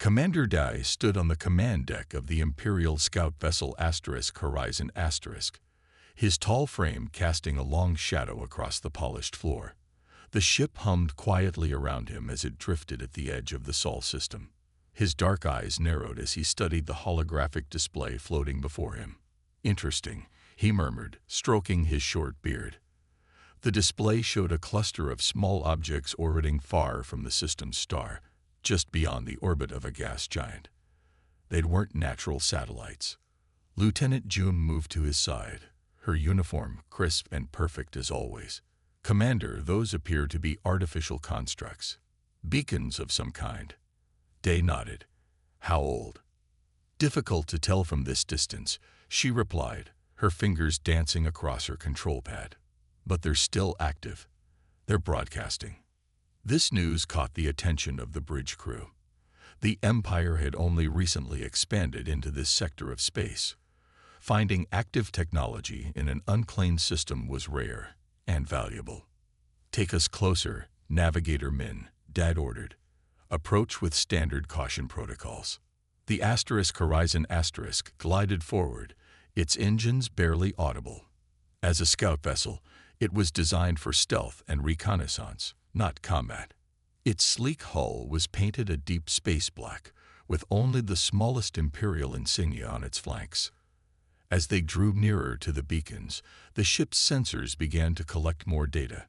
Commander Dai stood on the command deck of the Imperial scout vessel Horizon *, his tall frame casting a long shadow across the polished floor. The ship hummed quietly around him as it drifted at the edge of the Sol system. His dark eyes narrowed as he studied the holographic display floating before him. "Interesting," he murmured, stroking his short beard. The display showed a cluster of small objects orbiting far from the system's star, just beyond the orbit of a gas giant. They weren't natural satellites. Lieutenant June moved to his side, her uniform crisp and perfect as always. "Commander, those appear to be artificial constructs. Beacons of some kind." Day nodded. "How old?" "Difficult to tell from this distance," she replied, her fingers dancing across her control pad. "But they're still active. They're broadcasting." This news caught the attention of the bridge crew. The Empire had only recently expanded into this sector of space. Finding active technology in an unclaimed system was rare and valuable. "Take us closer, Navigator Min," Dad ordered. "Approach with standard caution protocols." The Horizon * glided forward, its engines barely audible. As a scout vessel, it was designed for stealth and reconnaissance, not combat. Its sleek hull was painted a deep space black, with only the smallest Imperial insignia on its flanks. As they drew nearer to the beacons, the ship's sensors began to collect more data.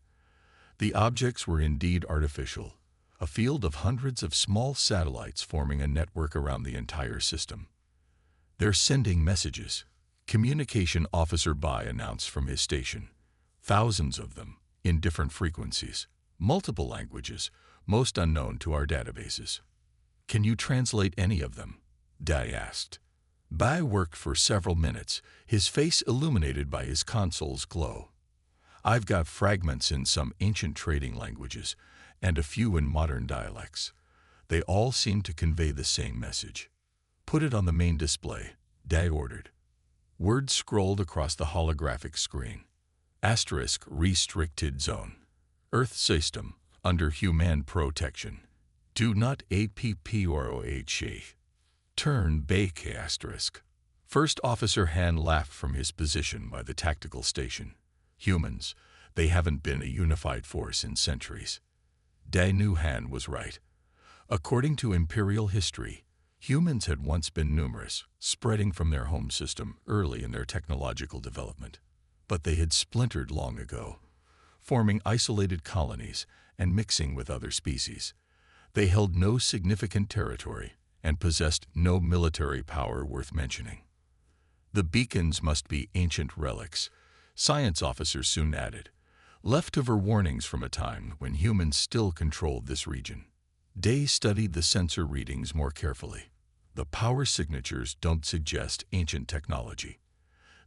The objects were indeed artificial, a field of hundreds of small satellites forming a network around the entire system. "They're sending messages," Communication Officer Bai announced from his station. "Thousands of them, in different frequencies, multiple languages, most unknown to our databases." "Can you translate any of them?" Dai asked. Bai worked for several minutes, his face illuminated by his console's glow. "I've got fragments in some ancient trading languages, and a few in modern dialects. They all seem to convey the same message." "Put it on the main display," Dai ordered. Words scrolled across the holographic screen. * restricted zone. Earth system, under human protection. Do not APPROH. Turn back *. First Officer Han laughed from his position by the tactical station. "Humans, they haven't been a unified force in centuries." Dai knew Han was right. According to Imperial history, humans had once been numerous, spreading from their home system early in their technological development. But they had splintered long ago, forming isolated colonies and mixing with other species. They held no significant territory and possessed no military power worth mentioning. "The beacons must be ancient relics," science officers soon added, "leftover warnings from a time when humans still controlled this region." Day studied the sensor readings more carefully. The power signatures don't suggest ancient technology.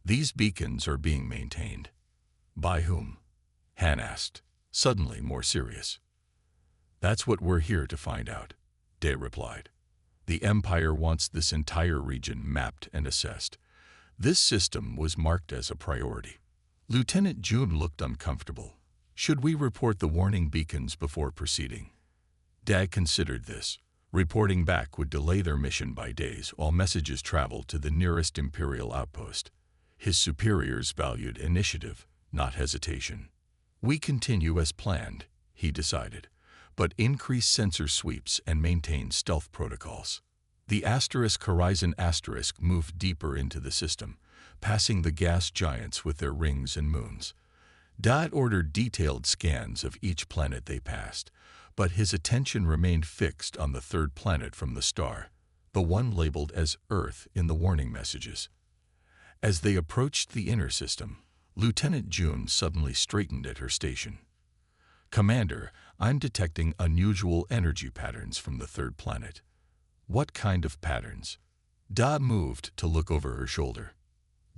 "These beacons are being maintained." "By whom?" Han asked, suddenly more serious. "That's what we're here to find out," Day replied. "The Empire wants this entire region mapped and assessed. This system was marked as a priority." Lieutenant June looked uncomfortable. "Should we report the warning beacons before proceeding?" Day considered this. Reporting back would delay their mission by days while messages traveled to the nearest Imperial outpost. His superiors valued initiative, not hesitation. "We continue as planned," he decided, "but increase sensor sweeps and maintain stealth protocols." The Horizon * moved deeper into the system, passing the gas giants with their rings and moons. Dad ordered detailed scans of each planet they passed, but his attention remained fixed on the third planet from the star, the one labeled as Earth in the warning messages. As they approached the inner system, Lieutenant June suddenly straightened at her station. "Commander, I'm detecting unusual energy patterns from the third planet." "What kind of patterns?" Da moved to look over her shoulder.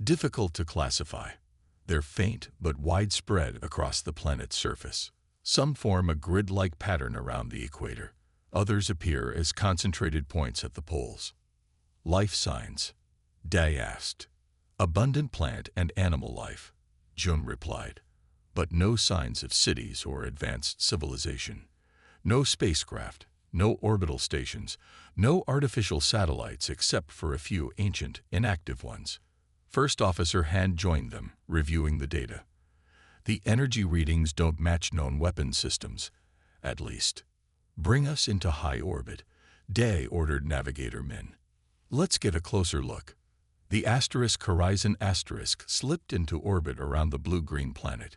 "Difficult to classify. They're faint but widespread across the planet's surface. Some form a grid-like pattern around the equator. Others appear as concentrated points at the poles." "Life signs?" Day asked. "Abundant plant and animal life," June replied, "but no signs of cities or advanced civilization. No spacecraft, No orbital stations, no artificial satellites except for a few ancient, inactive ones. First Officer Han joined them, reviewing the data. The energy readings don't match known weapon systems, at least. Bring us into high orbit, Day ordered Navigator Min. Let's get a closer look. The Horizon slipped into orbit around the blue-green planet.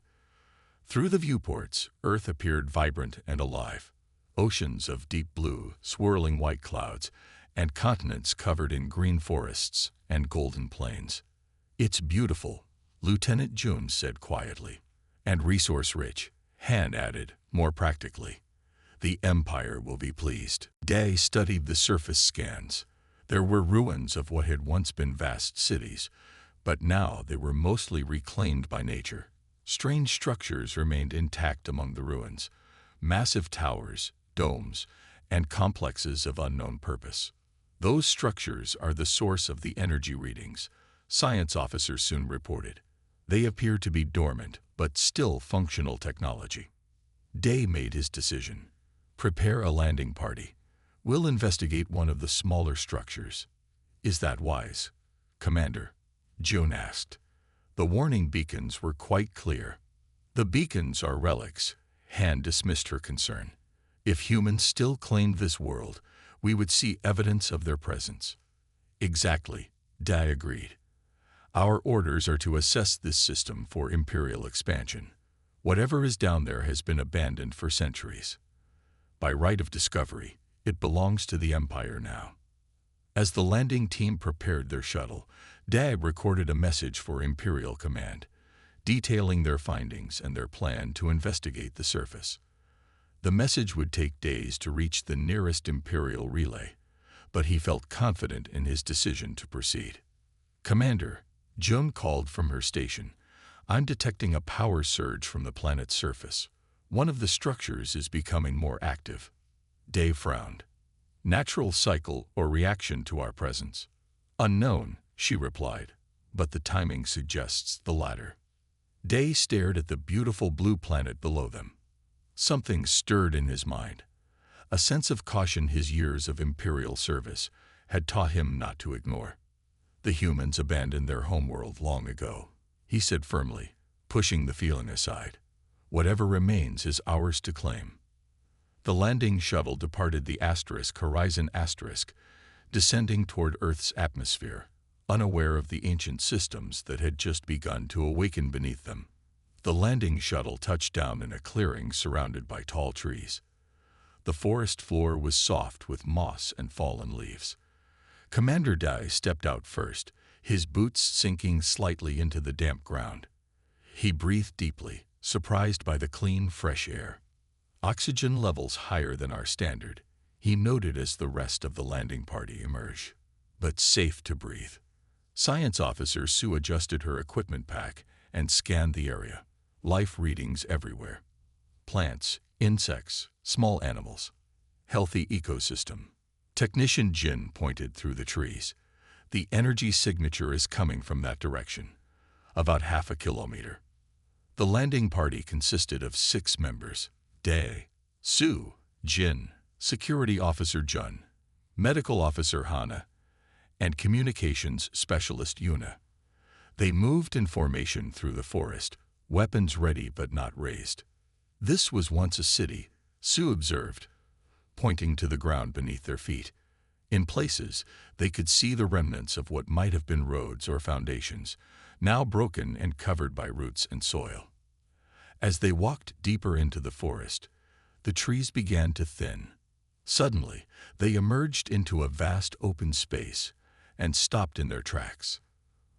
Through the viewports, Earth appeared vibrant and alive. Oceans of deep blue, swirling white clouds, and continents covered in green forests and golden plains. It's beautiful, Lieutenant Jun said quietly. And resource-rich, Han added, more practically. The Empire will be pleased. Day studied the surface scans. There were ruins of what had once been vast cities, but now they were mostly reclaimed by nature. Strange structures remained intact among the ruins. Massive towers, domes, and complexes of unknown purpose. Those structures are the source of the energy readings, Science Officer soon reported. They appear to be dormant, but still functional technology. Day made his decision. Prepare a landing party. We'll investigate one of the smaller structures. Is that wise, Commander? Jun asked. The warning beacons were quite clear. The beacons are relics. Han dismissed her concern. If humans still claimed this world, we would see evidence of their presence. Exactly, Day agreed. Our orders are to assess this system for Imperial expansion. Whatever is down there has been abandoned for centuries. By right of discovery, it belongs to the Empire now. As the landing team prepared their shuttle, Day recorded a message for Imperial Command, detailing their findings and their plan to investigate the surface. The message would take days to reach the nearest Imperial relay, but he felt confident in his decision to proceed. Commander, Jun called from her station. I'm detecting a power surge from the planet's surface. One of the structures is becoming more active. Day frowned. Natural cycle or reaction to our presence? Unknown, she replied, but the timing suggests the latter. Day stared at the beautiful blue planet below them. Something stirred in his mind. A sense of caution his years of Imperial service had taught him not to ignore. The humans abandoned their homeworld long ago, he said firmly, pushing the feeling aside. Whatever remains is ours to claim. The landing shuttle departed the Horizon descending toward Earth's atmosphere, unaware of the ancient systems that had just begun to awaken beneath them. The landing shuttle touched down in a clearing surrounded by tall trees. The forest floor was soft with moss and fallen leaves. Commander Day stepped out first, his boots sinking slightly into the damp ground. He breathed deeply, surprised by the clean, fresh air. Oxygen levels higher than our standard, he noted as the rest of the landing party emerged. But safe to breathe. Science Officer Sue adjusted her equipment pack and scanned the area. Life readings everywhere. Plants, insects, small animals. Healthy ecosystem. Technician Jin pointed through the trees. The energy signature is coming from that direction. About half a kilometer. The landing party consisted of 6 members. Day, Sue, Jin, Security Officer Jun, Medical Officer Hana, and Communications Specialist Yuna. They moved in formation through the forest, weapons ready but not raised. This was once a city, Sue observed, pointing to the ground beneath their feet. In places, they could see the remnants of what might have been roads or foundations, now broken and covered by roots and soil. As they walked deeper into the forest, the trees began to thin. Suddenly, they emerged into a vast open space and stopped in their tracks.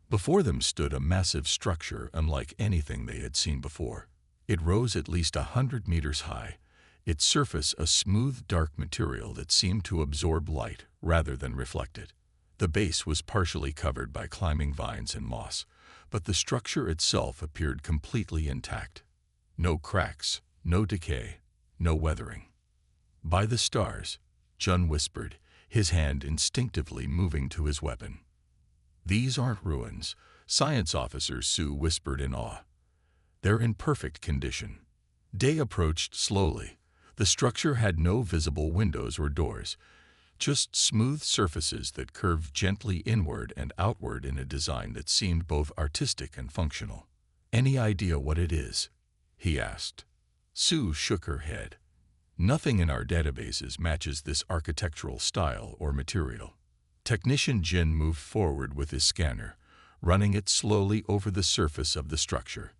Before them stood a massive structure unlike anything they had seen before. It rose at least 100 meters high, its surface a smooth, dark material that seemed to absorb light rather than reflect it. The base was partially covered by climbing vines and moss, but the structure itself appeared completely intact. No cracks, no decay, no weathering. By the stars, Jun whispered, his hand instinctively moving to his weapon. These aren't ruins, Science Officer Sue whispered in awe. They're in perfect condition. Day approached slowly, The structure had no visible windows or doors, just smooth surfaces that curved gently inward and outward in a design that seemed both artistic and functional. "Any idea what it is?" he asked. Sue shook her head. "Nothing in our databases matches this architectural style or material." Technician Jin moved forward with his scanner, running it slowly over the surface of the structure.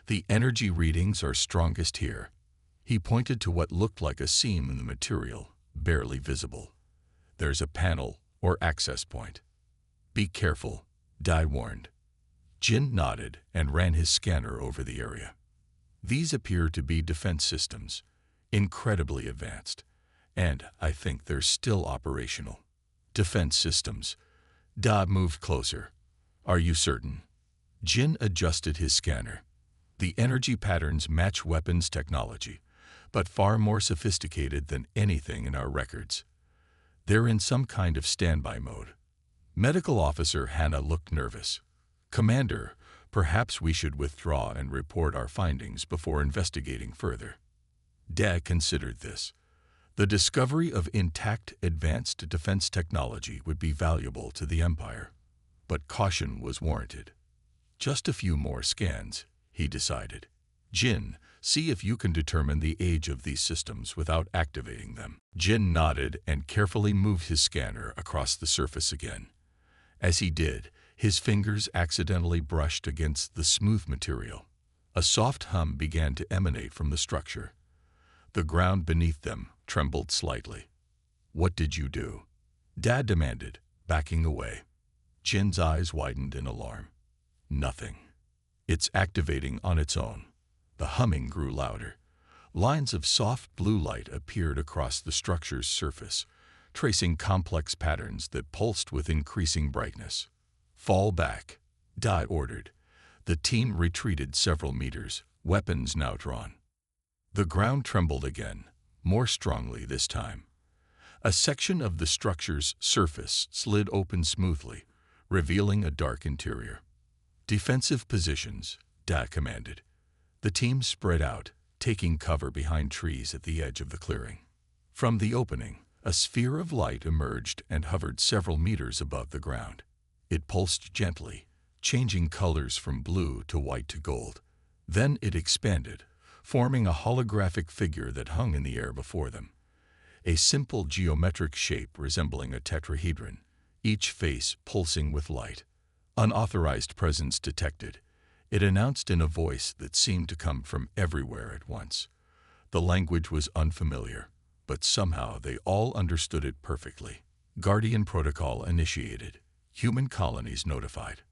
"The energy readings are strongest here." He pointed to what looked like a seam in the material, barely visible. "There's a panel or access point." "Be careful," Dai warned. Jin nodded and ran his scanner over the area. "These appear to be defense systems, incredibly advanced, and I think they're still operational." "Defense systems." Da moved closer. "Are you certain?" Jin adjusted his scanner. "The energy patterns match weapons technology, but far more sophisticated than anything in our records. They're in some kind of standby mode." Medical Officer Hannah looked nervous. "Commander, perhaps we should withdraw and report our findings before investigating further." Da considered this. The discovery of intact advanced defense technology would be valuable to the Empire, but caution was warranted. "Just a few more scans," he decided. "Jin, see if you can determine the age of these systems without activating them." Jin nodded and carefully moved his scanner across the surface again. As he did, his fingers accidentally brushed against the smooth material. A soft hum began to emanate from the structure. The ground beneath them trembled slightly. "What did you do?" Dad demanded, backing away. Jin's eyes widened in alarm. "Nothing. It's activating on its own." The humming grew louder. Lines of soft blue light appeared across the structure's surface, tracing complex patterns that pulsed with increasing brightness. "Fall back," Dai ordered. The team retreated several meters, weapons now drawn. The ground trembled again, more strongly this time. A section of the structure's surface slid open smoothly, revealing a dark interior. "Defensive positions," Da commanded. The team spread out, taking cover behind trees at the edge of the clearing. From the opening, a sphere of light emerged and hovered several meters above the ground. It pulsed gently, changing colors from blue to white to gold. Then it expanded, forming a holographic figure that hung in the air before them. A simple geometric shape resembling a tetrahedron, each face pulsing with light. "Unauthorized presence detected," it announced in a voice that seemed to come from everywhere at once. The language was unfamiliar, but somehow they all understood it perfectly. "Guardian protocol initiated. Human colonies notified."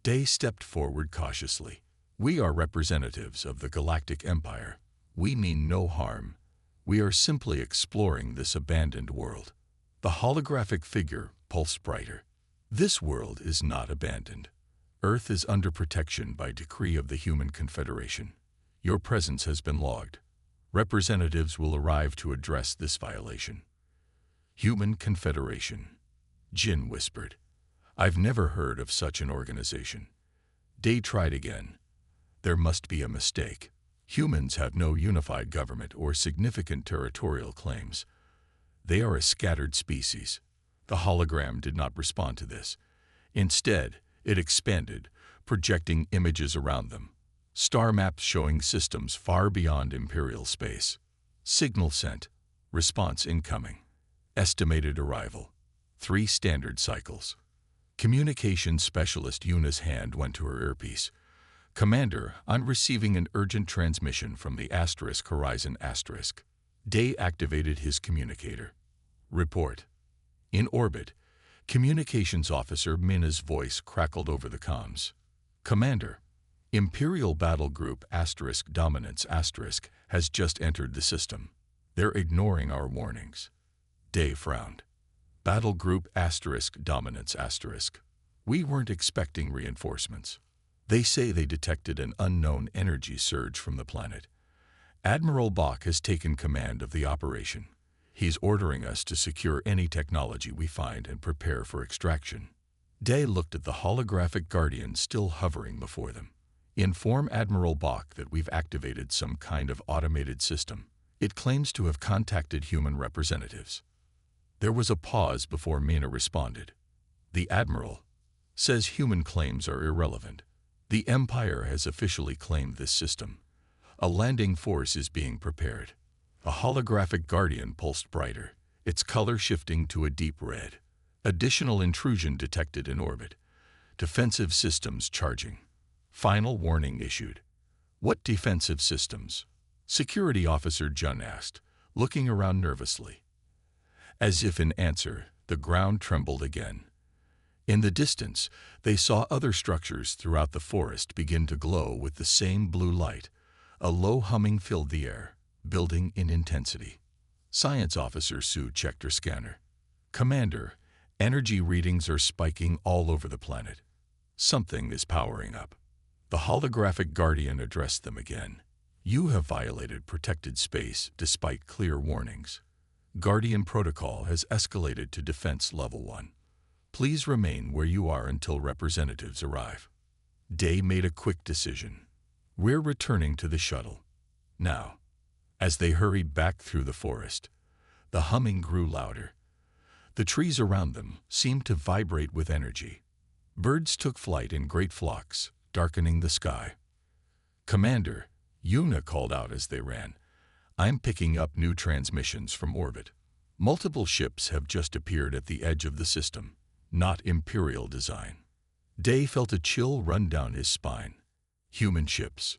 Day stepped forward cautiously. "We are representatives of the Galactic Empire. We mean no harm. We are simply exploring this abandoned world." The holographic figure pulsed brighter. "This world is not abandoned. Earth is under protection by decree of the Human Confederation. Your presence has been logged. Representatives will arrive to address this violation." "Human Confederation," Jin whispered. "I've never heard of such an organization." Day tried again. "There must be a mistake. Humans have no unified government or significant territorial claims. They are a scattered species." The hologram did not respond to this. Instead, it expanded, projecting images around them. Star maps showing systems far beyond Imperial space. "Signal sent. Response incoming. Estimated arrival. 3 standard cycles." Communications specialist Yuna's hand went to her earpiece. "Commander, I'm receiving an urgent transmission from the Horizon *. Day activated his communicator. "Report." In orbit, Communications Officer Minna's voice crackled over the comms. "Commander, Imperial Battle Group Dominance has just entered the system. They're ignoring our warnings." Day frowned. "Battle Group Dominance *. We weren't expecting reinforcements. They say they detected an unknown energy surge from the planet. Admiral Bach has taken command of the operation. He's ordering us to secure any technology we find and prepare for extraction." Day looked at the holographic guardian still hovering before them. "Inform Admiral Bach that we've activated some kind of automated system. It claims to have contacted human representatives. There was a pause before Mina responded. The Admiral says human claims are irrelevant. The Empire has officially claimed this system. A landing force is being prepared. A holographic Guardian pulsed brighter, its color shifting to a deep red. Additional intrusion detected in orbit. Defensive systems charging. Final warning issued. What defensive systems? Security Officer Jun asked, looking around nervously. As if in answer, the ground trembled again. In the distance, they saw other structures throughout the forest begin to glow with the same blue light. A low humming filled the air, building in intensity. Science Officer Sue checked her scanner. Commander, energy readings are spiking all over the planet. Something is powering up. The holographic Guardian addressed them again. You have violated protected space despite clear warnings. Guardian protocol has escalated to defense level 1. Please remain where you are until representatives arrive. Day made a quick decision. We're returning to the shuttle. Now. As they hurried back through the forest, the humming grew louder. The trees around them seemed to vibrate with energy. Birds took flight in great flocks, darkening the sky. Commander, Yuna called out as they ran. I'm picking up new transmissions from orbit. Multiple ships have just appeared at the edge of the system. Not Imperial design. Day felt a chill run down his spine. Human ships.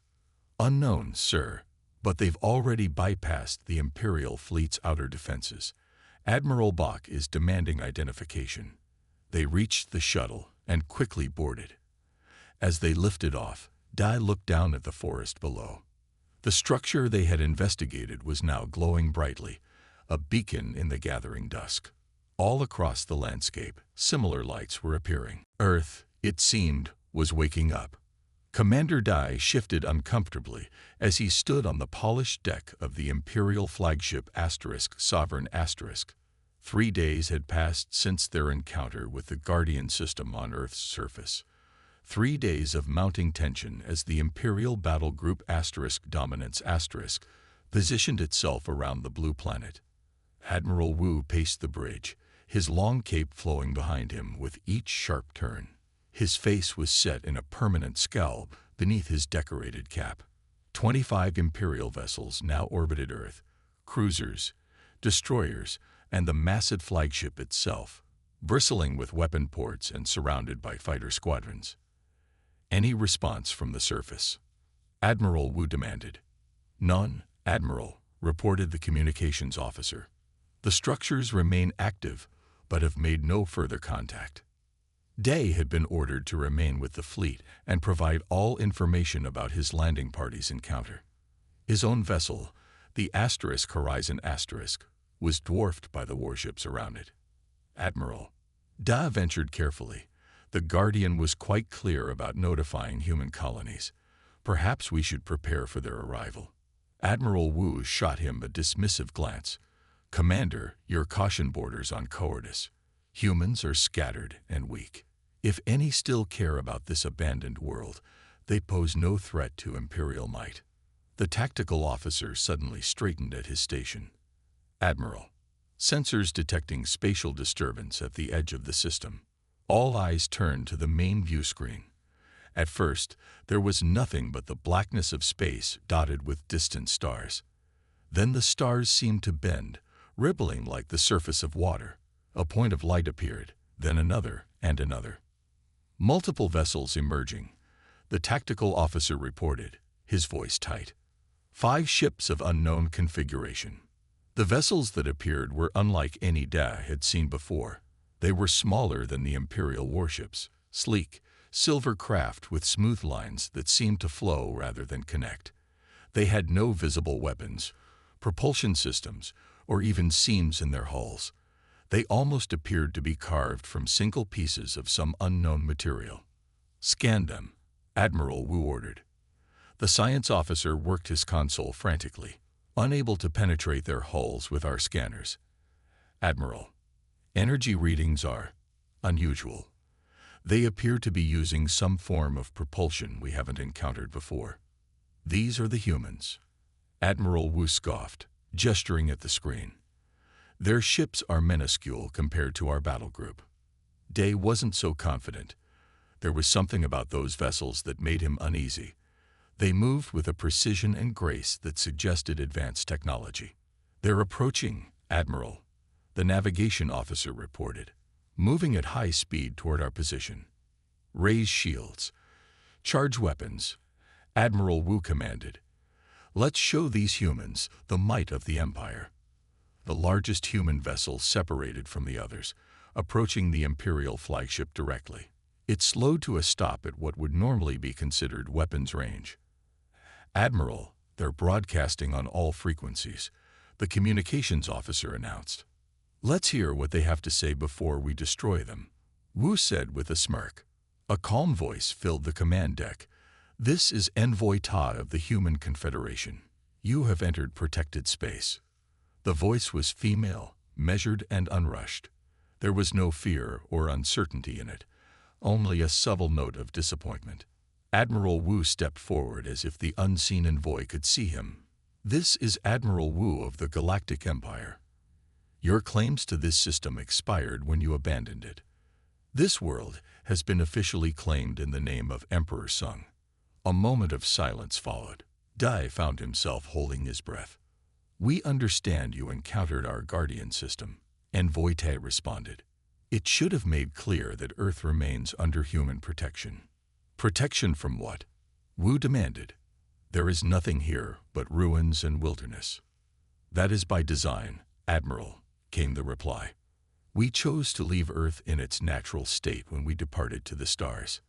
Unknown, sir, but they've already bypassed the Imperial fleet's outer defenses. Admiral Bach is demanding identification. They reached the shuttle and quickly boarded. As they lifted off, Dai looked down at the forest below. The structure they had investigated was now glowing brightly, a beacon in the gathering dusk. All across the landscape, similar lights were appearing. Earth, it seemed, was waking up. Commander Dai shifted uncomfortably as he stood on the polished deck of the Imperial flagship Sovereign. 3 days had passed since their encounter with the Guardian system on Earth's surface. 3 days of mounting tension as the Imperial battle group Dominance positioned itself around the blue planet. Admiral Wu paced the bridge, his long cape flowing behind him with each sharp turn. His face was set in a permanent scowl beneath his decorated cap. 25 Imperial vessels now orbited Earth, cruisers, destroyers, and the massive flagship itself, bristling with weapon ports and surrounded by fighter squadrons. Any response from the surface? Admiral Wu demanded. None, Admiral, reported the communications officer. The structures remain active, but have made no further contact. Day had been ordered to remain with the fleet and provide all information about his landing party's encounter. His own vessel, the Horizon was dwarfed by the warships around it. Admiral, Da ventured carefully. The Guardian was quite clear about notifying human colonies. Perhaps we should prepare for their arrival. Admiral Wu shot him a dismissive glance. Commander, your caution borders on cowardice. Humans are scattered and weak. If any still care about this abandoned world, they pose no threat to Imperial might. The tactical officer suddenly straightened at his station. Admiral, sensors detecting spatial disturbance at the edge of the system. All eyes turned to the main view screen. At first, there was nothing but the blackness of space dotted with distant stars. Then the stars seemed to bend, rippling like the surface of water. A point of light appeared, then another and another. Multiple vessels emerging. The tactical officer reported, his voice tight. 5 ships of unknown configuration. The vessels that appeared were unlike any Da had seen before. They were smaller than the Imperial warships, sleek, silver craft with smooth lines that seemed to flow rather than connect. They had no visible weapons, propulsion systems, or even seams in their hulls. They almost appeared to be carved from single pieces of some unknown material. Scan them, Admiral Wu ordered. The science officer worked his console frantically, unable to penetrate their hulls with our scanners. Admiral, energy readings are unusual. They appear to be using some form of propulsion we haven't encountered before. These are the humans. Admiral Wu scoffed. gesturing at the screen. Their ships are minuscule compared to our battle group. Day wasn't so confident. There was something about those vessels that made him uneasy. They moved with a precision and grace that suggested advanced technology. "They're approaching, Admiral," the navigation officer reported, moving at high speed toward our position. "Raise shields. Charge weapons," Admiral Wu commanded. "Let's show these humans the might of the Empire." The largest human vessel separated from the others, approaching the Imperial flagship directly. It slowed to a stop at what would normally be considered weapons range. "Admiral, they're broadcasting on all frequencies," the communications officer announced. "Let's hear what they have to say before we destroy them," Wu said with a smirk. A calm voice filled the command deck. "This is Envoy Ta of the Human Confederation. You have entered protected space." The voice was female, measured and unrushed. There was no fear or uncertainty in it, only a subtle note of disappointment. Admiral Wu stepped forward as if the unseen envoy could see him. "This is Admiral Wu of the Galactic Empire. Your claims to this system expired when you abandoned it. This world has been officially claimed in the name of Emperor Sung." A moment of silence followed. Dai found himself holding his breath. "We understand you encountered our Guardian system," Envoy Te responded. "It should have made clear that Earth remains under human protection." "Protection from what?" Wu demanded. "There is nothing here but ruins and wilderness." "That is by design, Admiral," came the reply. "We chose to leave Earth in its natural state when we departed to the stars."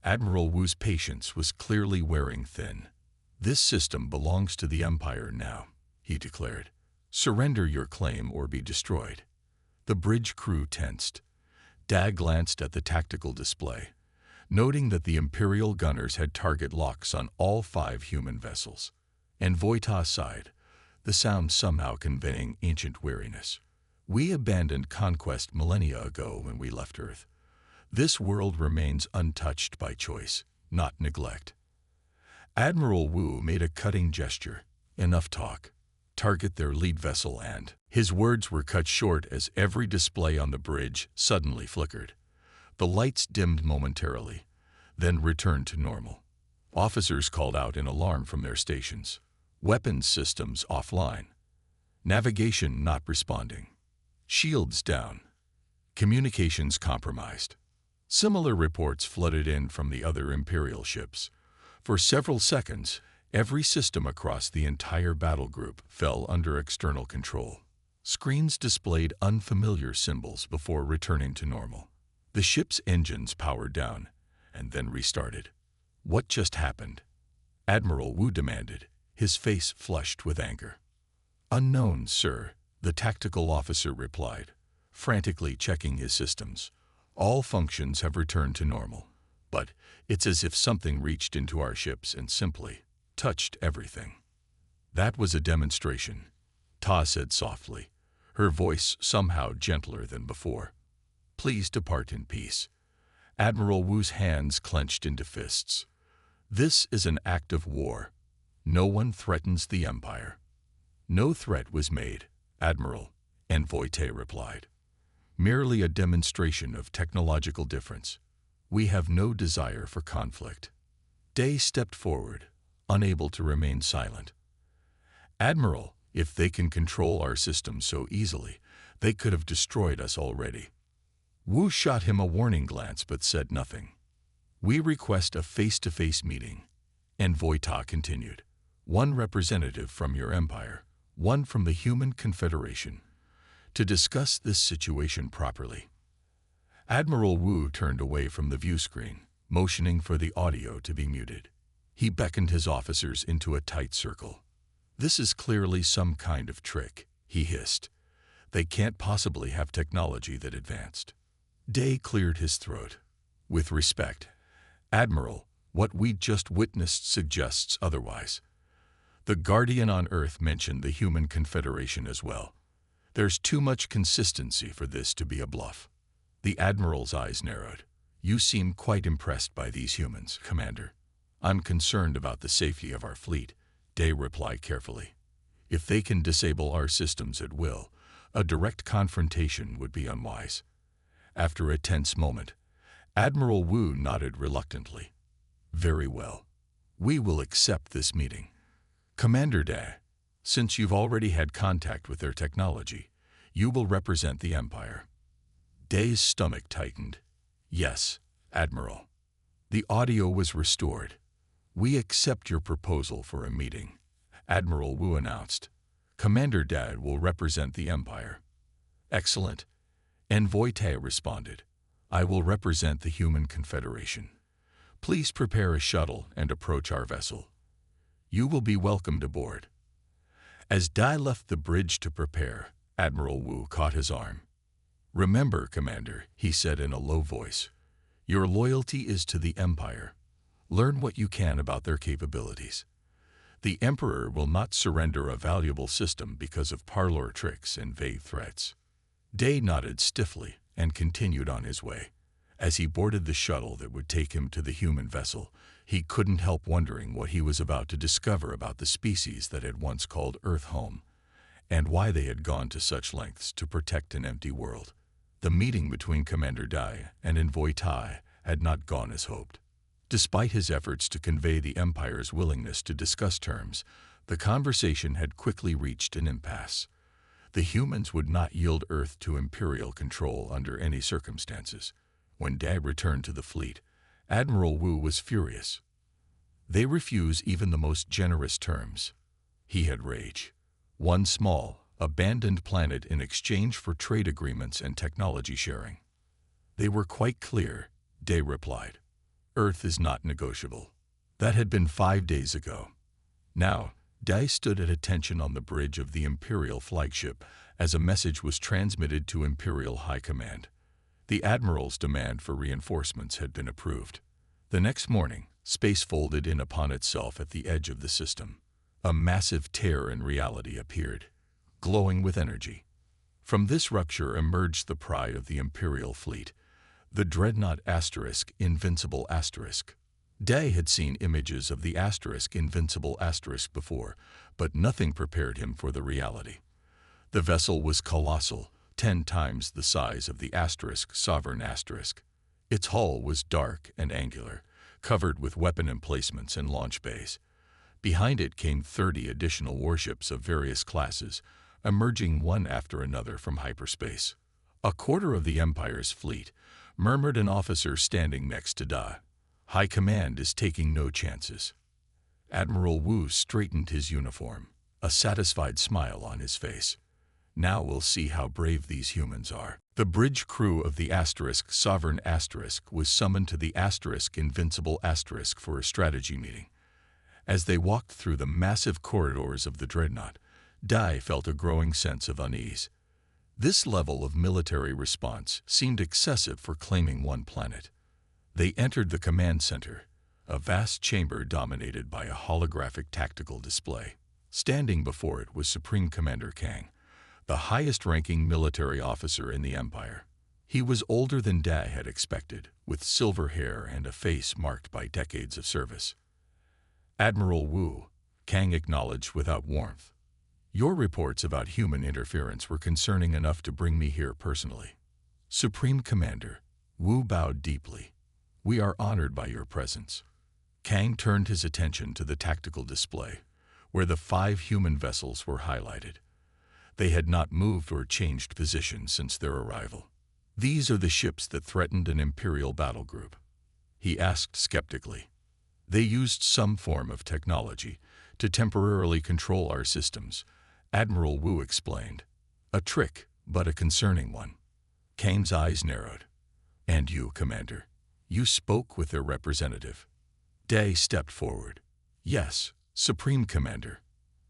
Admiral Wu's patience was clearly wearing thin. "This system belongs to the Empire now," he declared. "Surrender your claim or be destroyed." The bridge crew tensed. Dag glanced at the tactical display, noting that the Imperial gunners had target locks on all 5 human vessels. Envoy Ta sighed, the sound somehow conveying ancient weariness. "We abandoned conquest millennia ago when we left Earth. This world remains untouched by choice, not neglect." Admiral Wu made a cutting gesture. "Enough talk. Target their lead vessel and—" His words were cut short as every display on the bridge suddenly flickered. The lights dimmed momentarily, then returned to normal. Officers called out in alarm from their stations. Weapons systems offline. Navigation not responding. Shields down. Communications compromised. Similar reports flooded in from the other Imperial ships. For several seconds, every system across the entire battle group fell under external control. Screens displayed unfamiliar symbols before returning to normal. The ship's engines powered down and then restarted. "What just happened?" Admiral Wu demanded, his face flushed with anger. "Unknown, sir," the tactical officer replied, frantically checking his systems. "All functions have returned to normal, but it's as if something reached into our ships and simply touched everything." "That was a demonstration," Ta said softly, her voice somehow gentler than before. "Please depart in peace." Admiral Wu's hands clenched into fists. "This is an act of war. No one threatens the Empire." "No threat was made, Admiral," Envoy Te replied. "Merely a demonstration of technological difference. We have no desire for conflict." Day stepped forward, unable to remain silent. "Admiral, if they can control our system so easily, they could have destroyed us already." Wu shot him a warning glance but said nothing. "We request a face-to-face meeting," Envoy Ta continued. "One representative from your empire, one from the Human Confederation, to discuss this situation properly." Admiral Wu turned away from the view screen, motioning for the audio to be muted. He beckoned his officers into a tight circle. "This is clearly some kind of trick," he hissed. "They can't possibly have technology that advanced." Day cleared his throat. "With respect, Admiral, what we just witnessed suggests otherwise. The Guardian on Earth mentioned the Human Confederation as well. There's too much consistency for this to be a bluff." The Admiral's eyes narrowed. "You seem quite impressed by these humans, Commander." "I'm concerned about the safety of our fleet," Day replied carefully. If they can disable our systems at will, a direct confrontation would be unwise. After a tense moment, Admiral Wu nodded reluctantly. Very well. We will accept this meeting. Commander Dai, since you've already had contact with their technology, you will represent the Empire. Dai's stomach tightened. Yes, Admiral. The audio was restored. We accept your proposal for a meeting, Admiral Wu announced. Commander Dai will represent the Empire. Excellent. Envoy Tai responded. I will represent the Human Confederation. Please prepare a shuttle and approach our vessel. You will be welcomed aboard. As Dai left the bridge to prepare, Admiral Wu caught his arm. Remember, Commander, he said in a low voice, your loyalty is to the Empire. Learn what you can about their capabilities. The Emperor will not surrender a valuable system because of parlor tricks and vague threats. Dai nodded stiffly and continued on his way. As he boarded the shuttle that would take him to the human vessel, he couldn't help wondering what he was about to discover about the species that had once called Earth home, and why they had gone to such lengths to protect an empty world. The meeting between Commander Dai and Envoy Tai had not gone as hoped. Despite his efforts to convey the Empire's willingness to discuss terms, the conversation had quickly reached an impasse. The humans would not yield Earth to Imperial control under any circumstances. When Dai returned to the fleet, Admiral Wu was furious. They refuse even the most generous terms. He had rage. One small, abandoned planet in exchange for trade agreements and technology sharing. They were quite clear, Dai replied. Earth is not negotiable. That had been 5 days ago. Now, Dai stood at attention on the bridge of the Imperial flagship as a message was transmitted to Imperial High Command. The Admiral's demand for reinforcements had been approved. The next morning, space folded in upon itself at the edge of the system. A massive tear in reality appeared, glowing with energy. From this rupture emerged the pride of the Imperial fleet, the dreadnought Invincible Asterisk. Dai had seen images of the Invincible Asterisk before, but nothing prepared him for the reality. The vessel was colossal, 10 times the size of the Sovereign Asterisk. Its hull was dark and angular, covered with weapon emplacements and launch bays. Behind it came 30 additional warships of various classes, emerging one after another from hyperspace. A quarter of the Empire's fleet, murmured an officer standing next to Dai. High Command is taking no chances. Admiral Wu straightened his uniform, a satisfied smile on his face. Now we'll see how brave these humans are. The bridge crew of the Sovereign Asterisk was summoned to the Invincible Asterisk for a strategy meeting. As they walked through the massive corridors of the dreadnought, Dai felt a growing sense of unease. This level of military response seemed excessive for claiming one planet. They entered the command center, a vast chamber dominated by a holographic tactical display. Standing before it was Supreme Commander Kang, the highest-ranking military officer in the Empire. He was older than Dai had expected, with silver hair and a face marked by decades of service. Admiral Wu, Kang acknowledged without warmth. Your reports about human interference were concerning enough to bring me here personally. Supreme Commander, Wu bowed deeply. We are honored by your presence. Kang turned his attention to the tactical display, where the 5 human vessels were highlighted. They had not moved or changed position since their arrival. These are the ships that threatened an Imperial battle group, he asked skeptically. They used some form of technology to temporarily control our systems, Admiral Wu explained. A trick, but a concerning one. Kang's eyes narrowed. And you, Commander, you spoke with their representative. Dai stepped forward. Yes, Supreme Commander.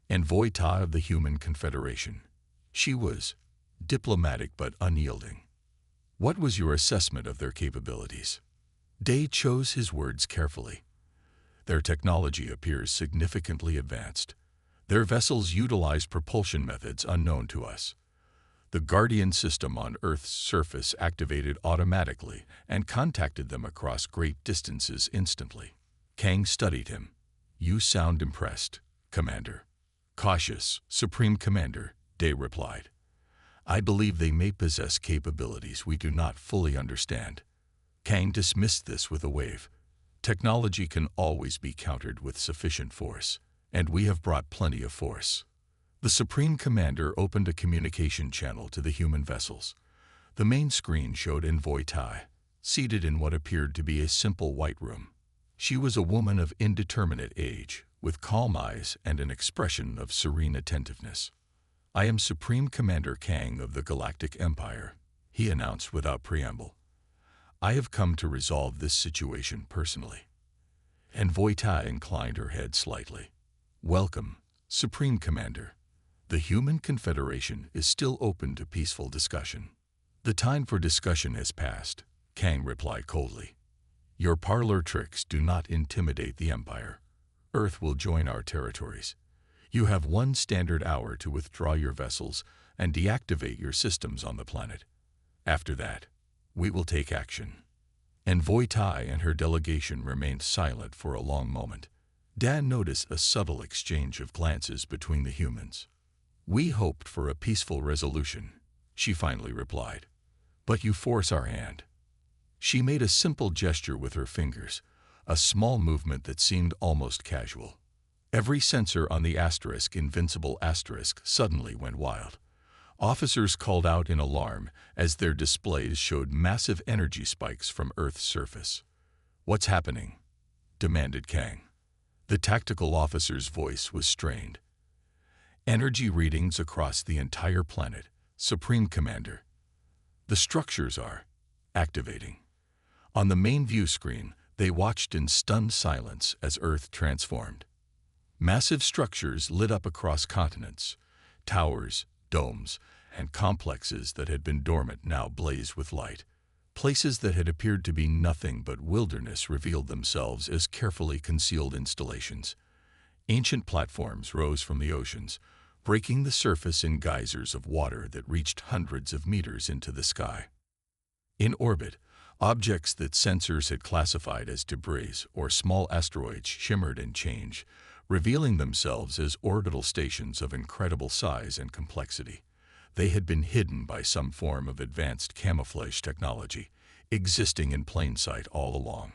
Envoy Tai of the Human Confederation. She was diplomatic but unyielding. What was your assessment of their capabilities? Dai chose his words carefully. Their technology appears significantly advanced. Their vessels utilize propulsion methods unknown to us. The Guardian system on Earth's surface activated automatically and contacted them across great distances instantly. Kang studied him. You sound impressed, Commander. Cautious, Supreme Commander, Day replied. I believe they may possess capabilities we do not fully understand. Kang dismissed this with a wave. Technology can always be countered with sufficient force, and we have brought plenty of force. The Supreme Commander opened a communication channel to the human vessels. The main screen showed Envoy Tai, seated in what appeared to be a simple white room. She was a woman of indeterminate age, with calm eyes and an expression of serene attentiveness. I am Supreme Commander Kang of the Galactic Empire, he announced without preamble. I have come to resolve this situation personally. Envoy Tai inclined her head slightly. Welcome, Supreme Commander. The Human Confederation is still open to peaceful discussion. The time for discussion has passed, Kang replied coldly. Your parlor tricks do not intimidate the Empire. Earth will join our territories. You have 1 standard hour to withdraw your vessels and deactivate your systems on the planet. After that, we will take action. Envoy Tai and her delegation remained silent for a long moment. Dan noticed a subtle exchange of glances between the humans. We hoped for a peaceful resolution, she finally replied. But you force our hand. She made a simple gesture with her fingers, a small movement that seemed almost casual. Every sensor on the Invincible asterisk suddenly went wild. Officers called out in alarm as their displays showed massive energy spikes from Earth's surface. What's happening? Demanded Kang. The tactical officer's voice was strained. Energy readings across the entire planet, Supreme Commander. The structures are activating. On the main view screen, they watched in stunned silence as Earth transformed. Massive structures lit up across continents. Towers, domes, and complexes that had been dormant now blazed with light. Places that had appeared to be nothing but wilderness revealed themselves as carefully concealed installations. Ancient platforms rose from the oceans, breaking the surface in geysers of water that reached hundreds of meters into the sky. In orbit, objects that sensors had classified as debris or small asteroids shimmered and changed, revealing themselves as orbital stations of incredible size and complexity. They had been hidden by some form of advanced camouflage technology, existing in plain sight all along.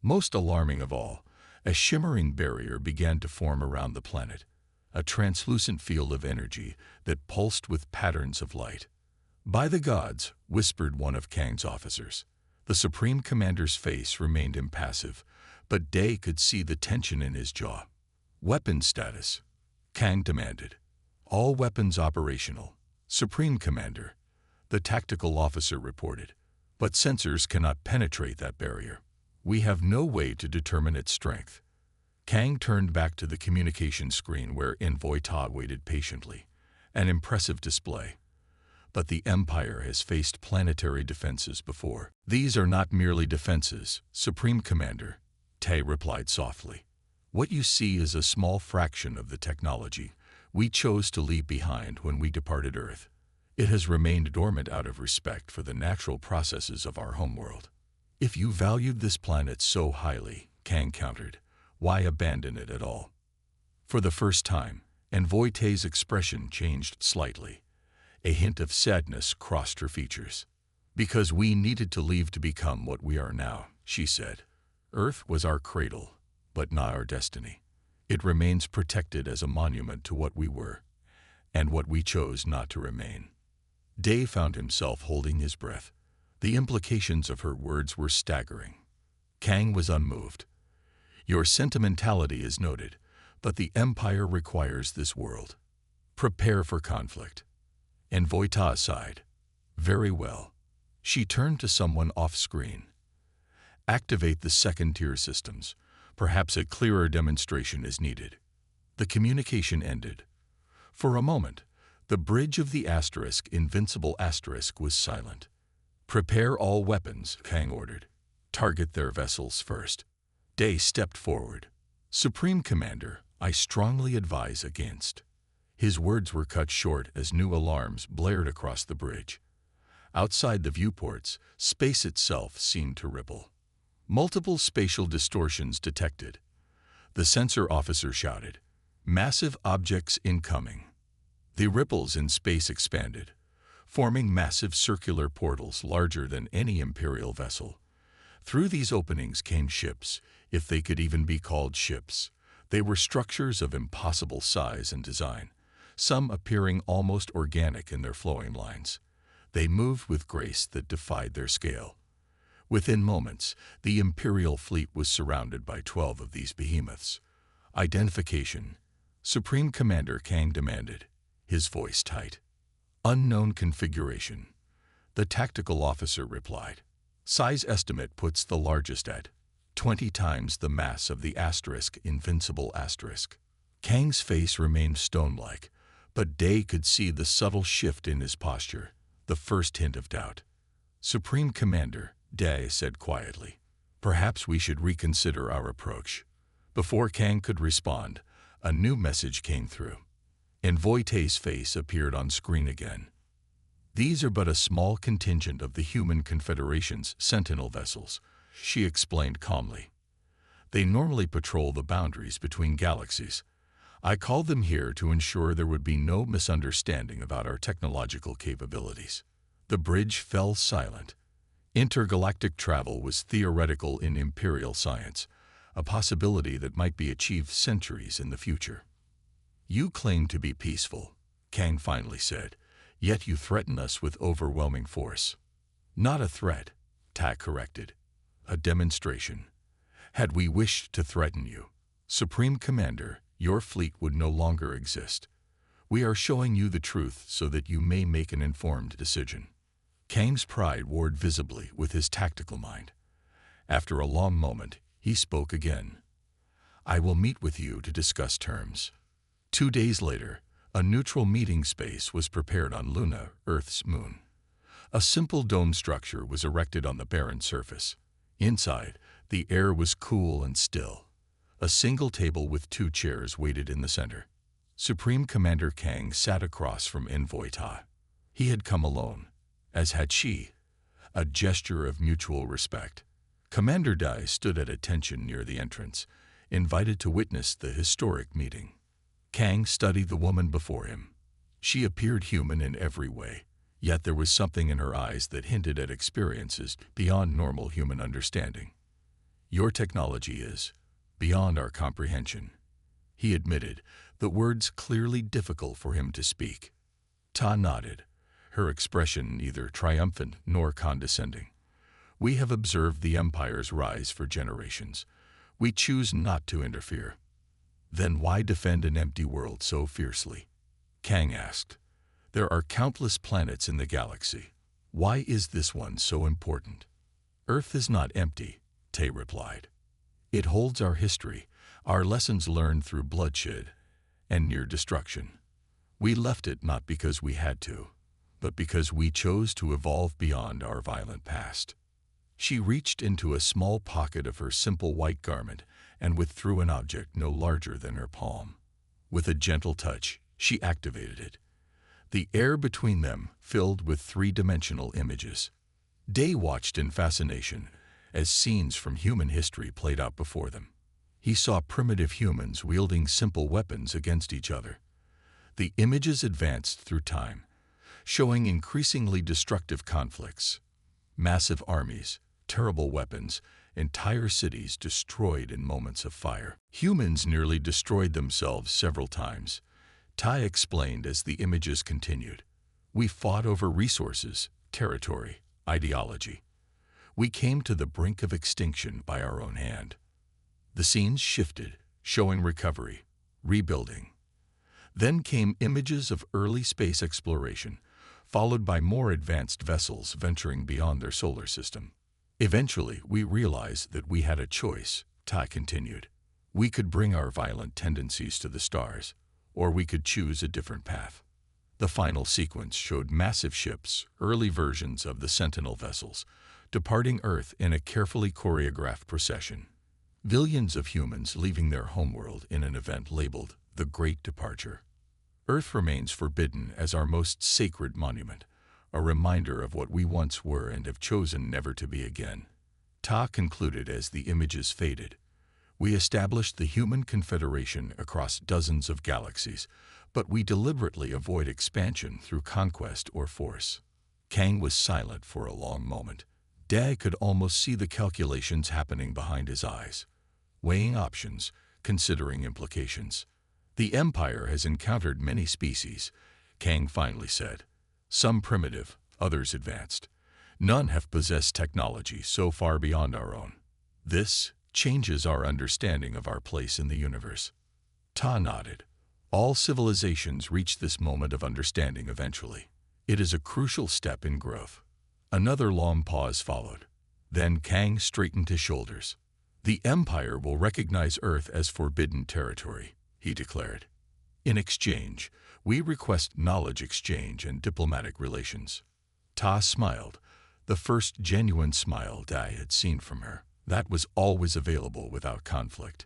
Most alarming of all, a shimmering barrier began to form around the planet, a translucent field of energy that pulsed with patterns of light. By the gods, whispered one of Kang's officers. The Supreme Commander's face remained impassive, but Day could see the tension in his jaw. Weapon status, Kang demanded. All weapons operational, Supreme Commander, the tactical officer reported. But sensors cannot penetrate that barrier. We have no way to determine its strength. Kang turned back to the communication screen where Envoy Tai waited patiently, an impressive display. But the Empire has faced planetary defenses before. These are not merely defenses, Supreme Commander, Tai replied softly. What you see is a small fraction of the technology we chose to leave behind when we departed Earth. It has remained dormant out of respect for the natural processes of our homeworld. If you valued this planet so highly, Kang countered, why abandon it at all? For the first time, Envoy Tai's expression changed slightly. A hint of sadness crossed her features. Because we needed to leave to become what we are now, she said. Earth was our cradle, but not our destiny. It remains protected as a monument to what we were, and what we chose not to remain. Day found himself holding his breath. The implications of her words were staggering. Kang was unmoved. Your sentimentality is noted, but the Empire requires this world. Prepare for conflict. Envoy Tai sighed. Very well. She turned to someone off-screen. Activate the second-tier systems. Perhaps a clearer demonstration is needed. The communication ended. For a moment, the bridge of the Invincible asterisk was silent. Prepare all weapons, Kang ordered. Target their vessels first. Day stepped forward. Supreme Commander, I strongly advise against. His words were cut short as new alarms blared across the bridge. Outside the viewports, space itself seemed to ripple. Multiple spatial distortions detected. The sensor officer shouted, Massive objects incoming. The ripples in space expanded, forming massive circular portals larger than any Imperial vessel. Through these openings came ships, if they could even be called ships. They were structures of impossible size and design, some appearing almost organic in their flowing lines. They moved with grace that defied their scale. Within moments, the Imperial fleet was surrounded by 12 of these behemoths. Identification. Supreme Commander Kang demanded, his voice tight. Unknown configuration. The tactical officer replied. Size estimate puts the largest at 20 times the mass of the asterisk invincible asterisk. Kang's face remained stone-like, but Day could see the subtle shift in his posture, the first hint of doubt. Supreme Commander, Day said quietly, perhaps we should reconsider our approach. Before Kang could respond, a new message came through. Envoy Tay's face appeared on screen again. These are but a small contingent of the Human Confederation's Sentinel vessels, she explained calmly. They normally patrol the boundaries between galaxies. I called them here to ensure there would be no misunderstanding about our technological capabilities. The bridge fell silent. Intergalactic travel was theoretical in Imperial science, a possibility that might be achieved centuries in the future. You claim to be peaceful, Kang finally said, yet you threaten us with overwhelming force. Not a threat, Tai corrected. A demonstration. Had we wished to threaten you, Supreme Commander, your fleet would no longer exist. We are showing you the truth so that you may make an informed decision. Kang's pride warred visibly with his tactical mind. After a long moment, he spoke again. I will meet with you to discuss terms. 2 days later, a neutral meeting space was prepared on Luna, Earth's moon. A simple dome structure was erected on the barren surface. Inside, the air was cool and still. A single table with 2 chairs waited in the center. Supreme Commander Kang sat across from Envoy Ta. He had come alone, as had she, a gesture of mutual respect. Commander Dai stood at attention near the entrance, invited to witness the historic meeting. Kang studied the woman before him. She appeared human in every way, yet there was something in her eyes that hinted at experiences beyond normal human understanding. Your technology is beyond our comprehension, he admitted, the words clearly difficult for him to speak. Ta nodded, her expression neither triumphant nor condescending. We have observed the Empire's rise for generations. We choose not to interfere. Then why defend an empty world so fiercely? Kang asked. There are countless planets in the galaxy. Why is this one so important? Earth is not empty, Tay replied. It holds our history, our lessons learned through bloodshed and near destruction. We left it not because we had to, but because we chose to evolve beyond our violent past. She reached into a small pocket of her simple white garment and withdrew an object no larger than her palm. With a gentle touch, she activated it. The air between them filled with 3-dimensional images. Day watched in fascination as scenes from human history played out before them. He saw primitive humans wielding simple weapons against each other. The images advanced through time, showing increasingly destructive conflicts. Massive armies, terrible weapons, entire cities destroyed in moments of fire. Humans nearly destroyed themselves several times. Tai explained as the images continued. We fought over resources, territory, ideology. We came to the brink of extinction by our own hand. The scenes shifted, showing recovery, rebuilding. Then came images of early space exploration, followed by more advanced vessels venturing beyond their solar system. Eventually, we realized that we had a choice, Tai continued. We could bring our violent tendencies to the stars, or we could choose a different path. The final sequence showed massive ships, early versions of the Sentinel vessels, departing Earth in a carefully choreographed procession. Billions of humans leaving their homeworld in an event labeled the Great Departure. Earth remains forbidden as our most sacred monument, a reminder of what we once were and have chosen never to be again. Ta concluded as the images faded. We established the Human Confederation across dozens of galaxies, but we deliberately avoid expansion through conquest or force. Kang was silent for a long moment. Dai could almost see the calculations happening behind his eyes. Weighing options, considering implications. The Empire has encountered many species, Kang finally said. Some primitive, others advanced. None have possessed technology so far beyond our own. This changes our understanding of our place in the universe. Ta nodded. All civilizations reach this moment of understanding eventually. It is a crucial step in growth. Another long pause followed. Then Kang straightened his shoulders. The Empire will recognize Earth as forbidden territory, he declared. In exchange, we request knowledge exchange and diplomatic relations. Ta smiled, the first genuine smile Dai had seen from her. That was always available without conflict.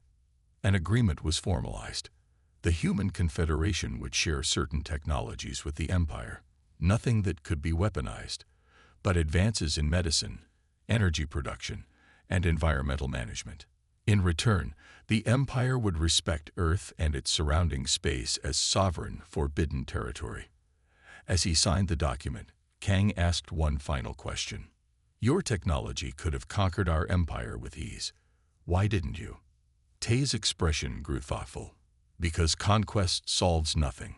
An agreement was formalized. The Human Confederation would share certain technologies with the Empire, nothing that could be weaponized, but advances in medicine, energy production, and environmental management. In return, the Empire would respect Earth and its surrounding space as sovereign, forbidden territory. As he signed the document, Kang asked one final question. Your technology could have conquered our empire with ease. Why didn't you? Tay's expression grew thoughtful. Because conquest solves nothing.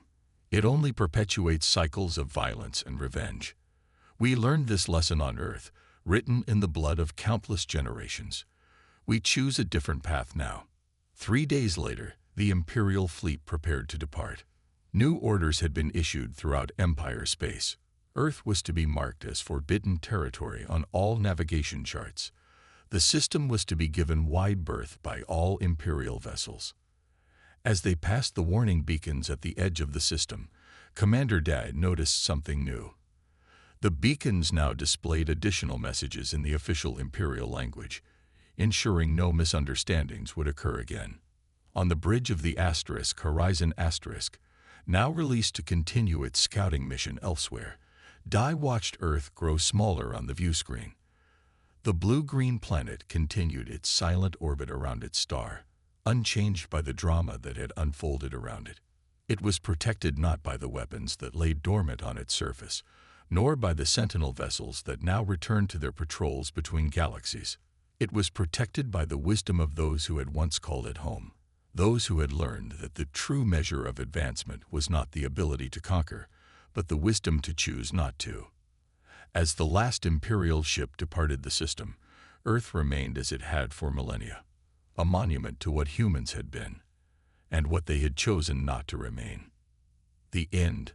It only perpetuates cycles of violence and revenge. We learned this lesson on Earth, written in the blood of countless generations. We choose a different path now. 3 days later, the Imperial fleet prepared to depart. New orders had been issued throughout Empire space. Earth was to be marked as forbidden territory on all navigation charts. The system was to be given wide berth by all Imperial vessels. As they passed the warning beacons at the edge of the system, Commander Dai noticed something new. The beacons now displayed additional messages in the official Imperial language, ensuring no misunderstandings would occur again. On the bridge of the Horizon now released to continue its scouting mission elsewhere, Dai watched Earth grow smaller on the view screen. The blue-green planet continued its silent orbit around its star, unchanged by the drama that had unfolded around it. It was protected not by the weapons that lay dormant on its surface, nor by the sentinel vessels that now returned to their patrols between galaxies. It was protected by the wisdom of those who had once called it home, those who had learned that the true measure of advancement was not the ability to conquer, but the wisdom to choose not to. As the last Imperial ship departed the system, Earth remained as it had for millennia, a monument to what humans had been, and what they had chosen not to remain. The end.